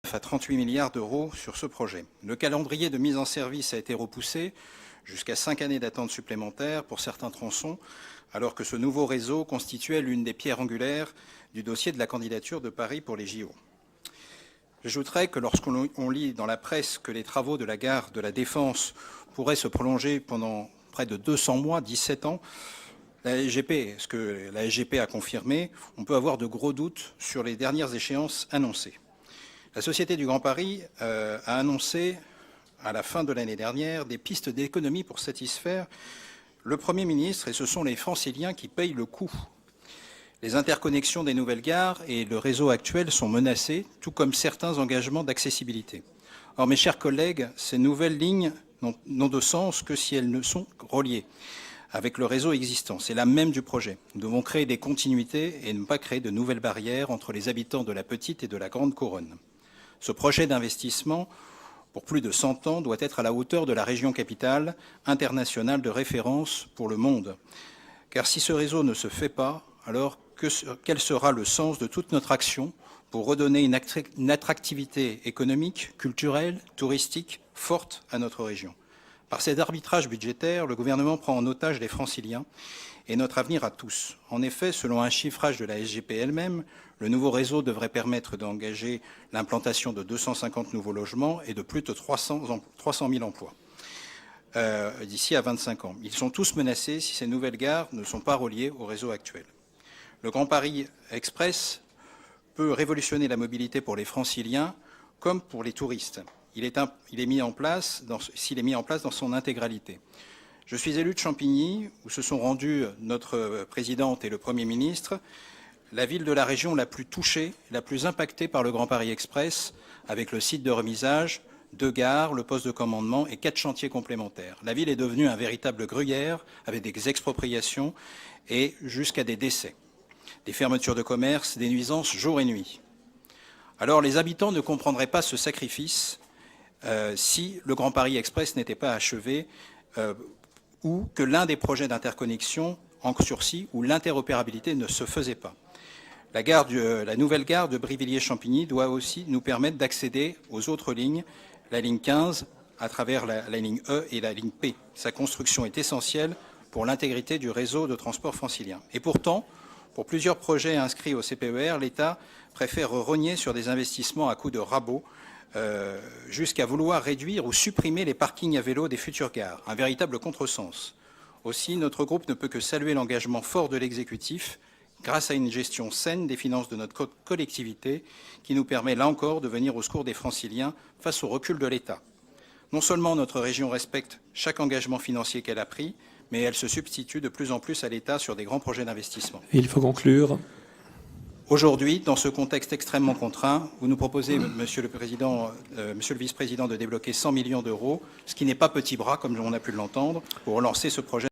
9 à 38 milliards d'euros sur ce projet. Le calendrier de mise en service a été repoussé jusqu'à 5 années d'attente supplémentaire pour certains tronçons, alors que ce nouveau réseau constituait l'une des pierres angulaires du dossier de la candidature de Paris pour les JO. J'ajouterai que lorsqu'on lit dans la presse que les travaux de la gare de la Défense pourraient se prolonger pendant près de 200 mois, 17 ans, ce que la SGP a confirmé, on peut avoir de gros doutes sur les dernières échéances annoncées. La Société du Grand Paris a annoncé à la fin de l'année dernière des pistes d'économie pour satisfaire le Premier ministre, et ce sont les Franciliens qui payent le coût. Les interconnexions des nouvelles gares et le réseau actuel sont menacés, tout comme certains engagements d'accessibilité. Or, mes chers collègues, ces nouvelles lignes n'ont de sens que si elles ne sont reliées avec le réseau existant. C'est l'âme même du projet. Nous devons créer des continuités et ne pas créer de nouvelles barrières entre les habitants de la petite et de la grande couronne. Ce projet d'investissement, pour plus de 100 ans, doit être à la hauteur de la région capitale internationale de référence pour le monde. Car si ce réseau ne se fait pas, alors quel sera le sens de toute notre action pour redonner une attractivité économique, culturelle, touristique forte à notre région? Par cet arbitrage budgétaire, le gouvernement prend en otage les Franciliens et notre avenir à tous. En effet, selon un chiffrage de la SGP elle-même, le nouveau réseau devrait permettre d'engager l'implantation de 250 nouveaux logements et de plus de 300 000 emplois d'ici à 25 ans. Ils sont tous menacés si ces nouvelles gares ne sont pas reliées au réseau actuel. Le Grand Paris Express peut révolutionner la mobilité pour les Franciliens comme pour les touristes. S'il est mis en place dans son intégralité. Je suis élu de Champigny, où se sont rendus notre présidente et le Premier ministre, la ville de la région la plus touchée, la plus impactée par le Grand Paris Express, avec le site de remisage, 2 gares, le poste de commandement et 4 chantiers complémentaires. La ville est devenue un véritable gruyère, avec des expropriations et jusqu'à des décès, des fermetures de commerce, des nuisances jour et nuit. Alors les habitants ne comprendraient pas ce sacrifice si le Grand Paris Express n'était pas achevé ou que l'un des projets d'interconnexion en sursis ou l'interopérabilité ne se faisait pas. La nouvelle gare de Brivilliers-Champigny doit aussi nous permettre d'accéder aux autres lignes, la ligne 15 à travers la ligne E et la ligne P. Sa construction est essentielle pour l'intégrité du réseau de transport francilien. Et pourtant, pour plusieurs projets inscrits au CPER, l'État préfère rogner sur des investissements à coût de rabot, jusqu'à vouloir réduire ou supprimer les parkings à vélo des futures gares, un véritable contresens. Aussi, notre groupe ne peut que saluer l'engagement fort de l'exécutif, grâce à une gestion saine des finances de notre collectivité, qui nous permet, là encore, de venir au secours des Franciliens face au recul de l'État. Non seulement notre région respecte chaque engagement financier qu'elle a pris, mais elle se substitue de plus en plus à l'État sur des grands projets d'investissement. Il faut conclure. Aujourd'hui, dans ce contexte extrêmement contraint, vous nous proposez, Monsieur le Vice-président, de débloquer 100 millions d'euros, ce qui n'est pas petit bras, comme on a pu l'entendre, pour relancer ce projet.